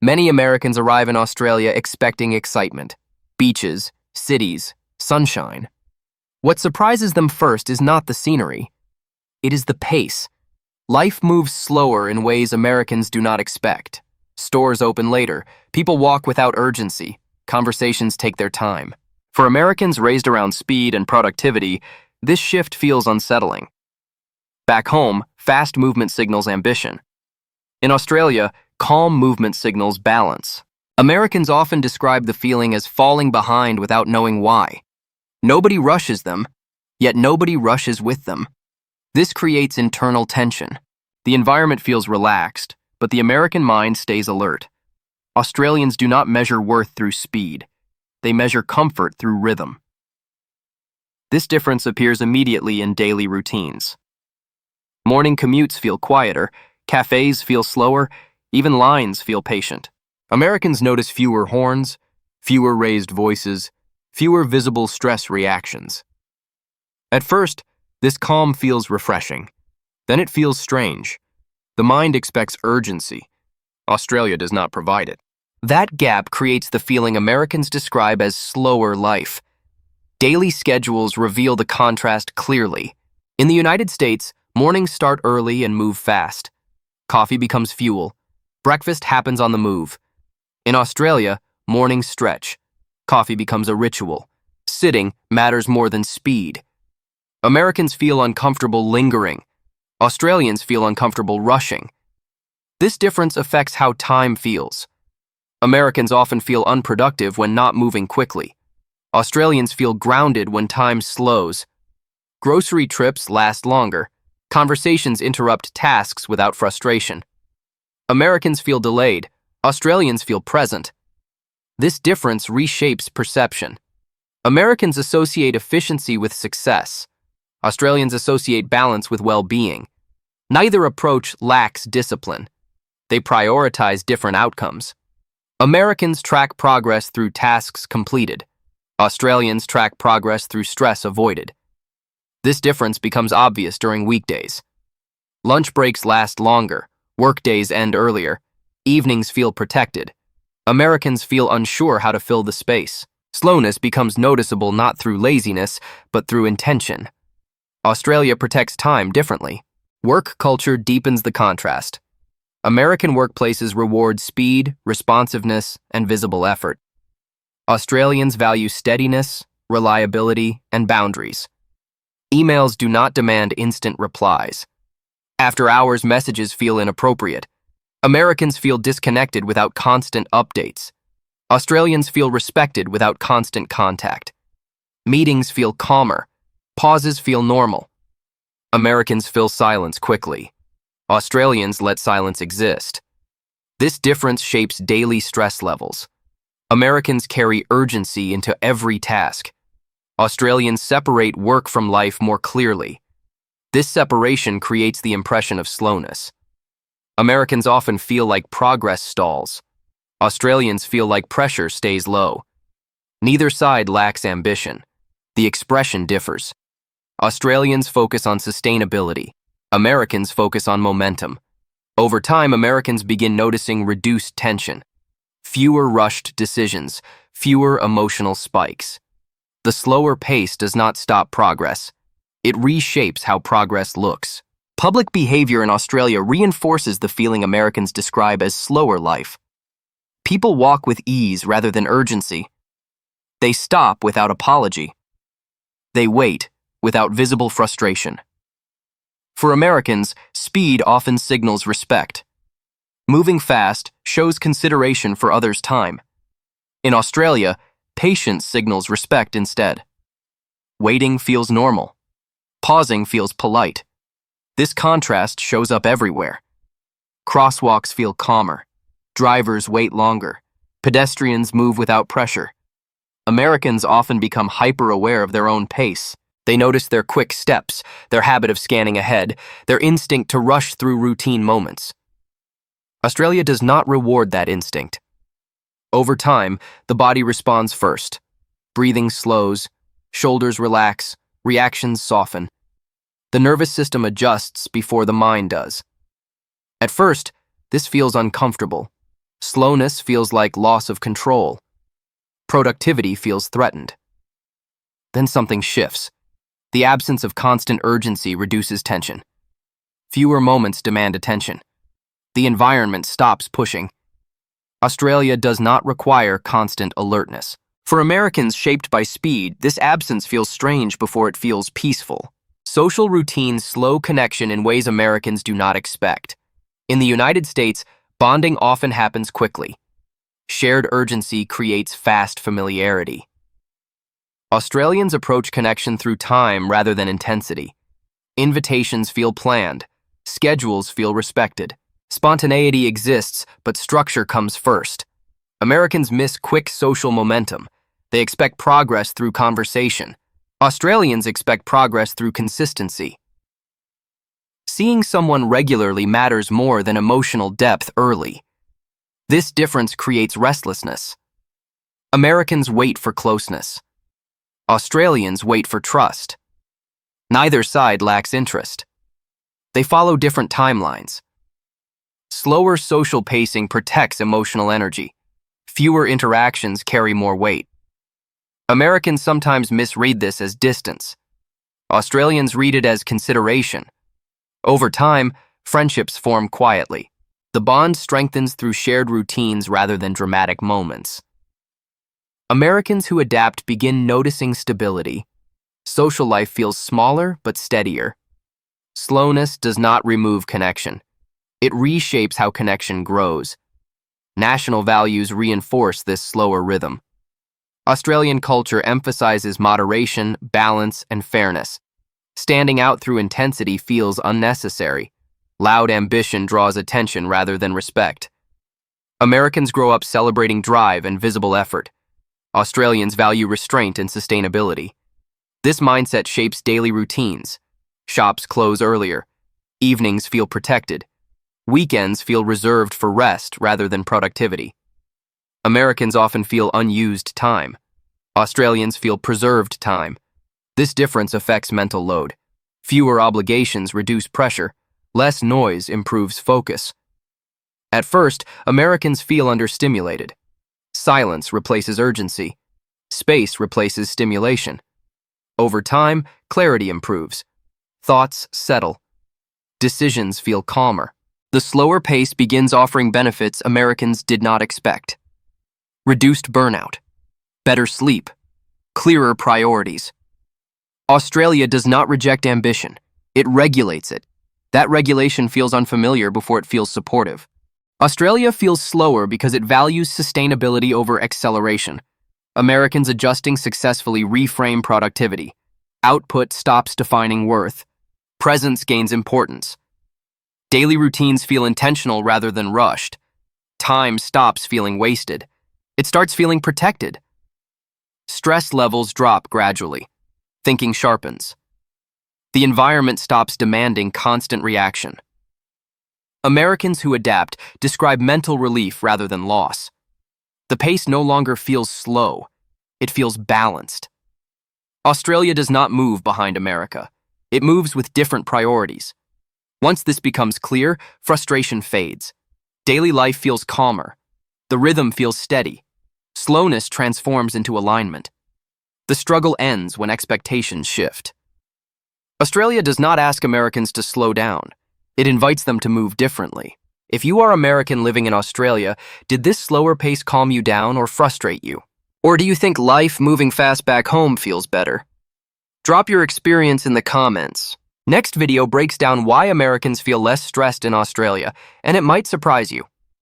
Many Americans arrive in Australia expecting excitement, beaches, cities, sunshine. What surprises them first is not the scenery. It is the pace. Life moves slower in ways Americans do not expect. Stores open later, people walk without urgency, conversations take their time. For Americans raised around speed and productivity, this shift feels unsettling. Back home, fast movement signals ambition. In Australia, calm movement signals balance. Americans often describe the feeling as falling behind without knowing why. Nobody rushes them, yet nobody rushes with them. This creates internal tension. The environment feels relaxed, but the American mind stays alert. Australians do not measure worth through speed. They measure comfort through rhythm. This difference appears immediately in daily routines. Morning commutes feel quieter, cafes feel slower, even lines feel patient. Americans notice fewer horns, fewer raised voices, fewer visible stress reactions. At first, this calm feels refreshing. Then it feels strange. The mind expects urgency. Australia does not provide it. That gap creates the feeling Americans describe as slower life. Daily schedules reveal the contrast clearly. In the United States, mornings start early and move fast. Coffee becomes fuel. Breakfast happens on the move. In Australia, mornings stretch. Coffee becomes a ritual. Sitting matters more than speed. Americans feel uncomfortable lingering. Australians feel uncomfortable rushing. This difference affects how time feels. Americans often feel unproductive when not moving quickly. Australians feel grounded when time slows. Grocery trips last longer. Conversations interrupt tasks without frustration. Americans feel delayed. Australians feel present. This difference reshapes perception. Americans associate efficiency with success. Australians associate balance with well-being. Neither approach lacks discipline. They prioritize different outcomes. Americans track progress through tasks completed. Australians track progress through stress avoided. This difference becomes obvious during weekdays. Lunch breaks last longer. Workdays end earlier. Evenings feel protected. Americans feel unsure how to fill the space. Slowness becomes noticeable not through laziness, but through intention. Australia protects time differently. Work culture deepens the contrast. American workplaces reward speed, responsiveness, and visible effort. Australians value steadiness, reliability, and boundaries. Emails do not demand instant replies. After-hours messages feel inappropriate. Americans feel disconnected without constant updates. Australians feel respected without constant contact. Meetings feel calmer. Pauses feel normal. Americans fill silence quickly. Australians let silence exist. This difference shapes daily stress levels. Americans carry urgency into every task. Australians separate work from life more clearly. This separation creates the impression of slowness. Americans often feel like progress stalls. Australians feel like pressure stays low. Neither side lacks ambition. The expression differs. Australians focus on sustainability. Americans focus on momentum. Over time, Americans begin noticing reduced tension. Fewer rushed decisions, fewer emotional spikes. The slower pace does not stop progress. It reshapes how progress looks. Public behavior in Australia reinforces the feeling Americans describe as slower life. People walk with ease rather than urgency. They stop without apology. They wait without visible frustration. For Americans, speed often signals respect. Moving fast shows consideration for others' time. In Australia, patience signals respect instead. Waiting feels normal. Pausing feels polite. This contrast shows up everywhere. Crosswalks feel calmer. Drivers wait longer. Pedestrians move without pressure. Americans often become hyper-aware of their own pace. They notice their quick steps, their habit of scanning ahead, their instinct to rush through routine moments. Australia does not reward that instinct. Over time, the body responds first. Breathing slows, shoulders relax, reactions soften. The nervous system adjusts before the mind does. At first, this feels uncomfortable. Slowness feels like loss of control. Productivity feels threatened. Then something shifts. The absence of constant urgency reduces tension. Fewer moments demand attention. The environment stops pushing. Australia does not require constant alertness. For Americans shaped by speed, this absence feels strange before it feels peaceful. Social routines slow connection in ways Americans do not expect. In the United States, bonding often happens quickly. Shared urgency creates fast familiarity. Australians approach connection through time rather than intensity. Invitations feel planned. Schedules feel respected. Spontaneity exists, but structure comes first. Americans miss quick social momentum. They expect progress through conversation. Australians expect progress through consistency. Seeing someone regularly matters more than emotional depth early. This difference creates restlessness. Americans wait for closeness. Australians wait for trust. Neither side lacks interest. They follow different timelines. Slower social pacing protects emotional energy. Fewer interactions carry more weight. Americans sometimes misread this as distance. Australians read it as consideration. Over time, friendships form quietly. The bond strengthens through shared routines rather than dramatic moments. Americans who adapt begin noticing stability. Social life feels smaller but steadier. Slowness does not remove connection. It reshapes how connection grows. National values reinforce this slower rhythm. Australian culture emphasizes moderation, balance, and fairness. Standing out through intensity feels unnecessary. Loud ambition draws attention rather than respect. Americans grow up celebrating drive and visible effort. Australians value restraint and sustainability. This mindset shapes daily routines. Shops close earlier. Evenings feel protected. Weekends feel reserved for rest rather than productivity. Americans often feel unused time. Australians feel preserved time. This difference affects mental load. Fewer obligations reduce pressure. Less noise improves focus. At first, Americans feel understimulated. Silence replaces urgency. Space replaces stimulation. Over time, clarity improves. Thoughts settle. Decisions feel calmer. The slower pace begins offering benefits Americans did not expect. Reduced burnout. Better sleep. Clearer priorities. Australia does not reject ambition. It regulates it. That regulation feels unfamiliar before it feels supportive. Australia feels slower because it values sustainability over acceleration. Americans adjusting successfully reframe productivity. Output stops defining worth. Presence gains importance. Daily routines feel intentional rather than rushed. Time stops feeling wasted. It starts feeling protected. Stress levels drop gradually. Thinking sharpens. The environment stops demanding constant reaction. Americans who adapt describe mental relief rather than loss. The pace no longer feels slow. It feels balanced. Australia does not move behind America. It moves with different priorities. Once this becomes clear, frustration fades. Daily life feels calmer. The rhythm feels steady. Slowness transforms into alignment. The struggle ends when expectations shift. Australia does not ask Americans to slow down. It invites them to move differently. If you are American living in Australia, did this slower pace calm you down or frustrate you? Or do you think life moving fast back home feels better? Drop your experience in the comments. Next video breaks down why Americans feel less stressed in Australia, and it might surprise you.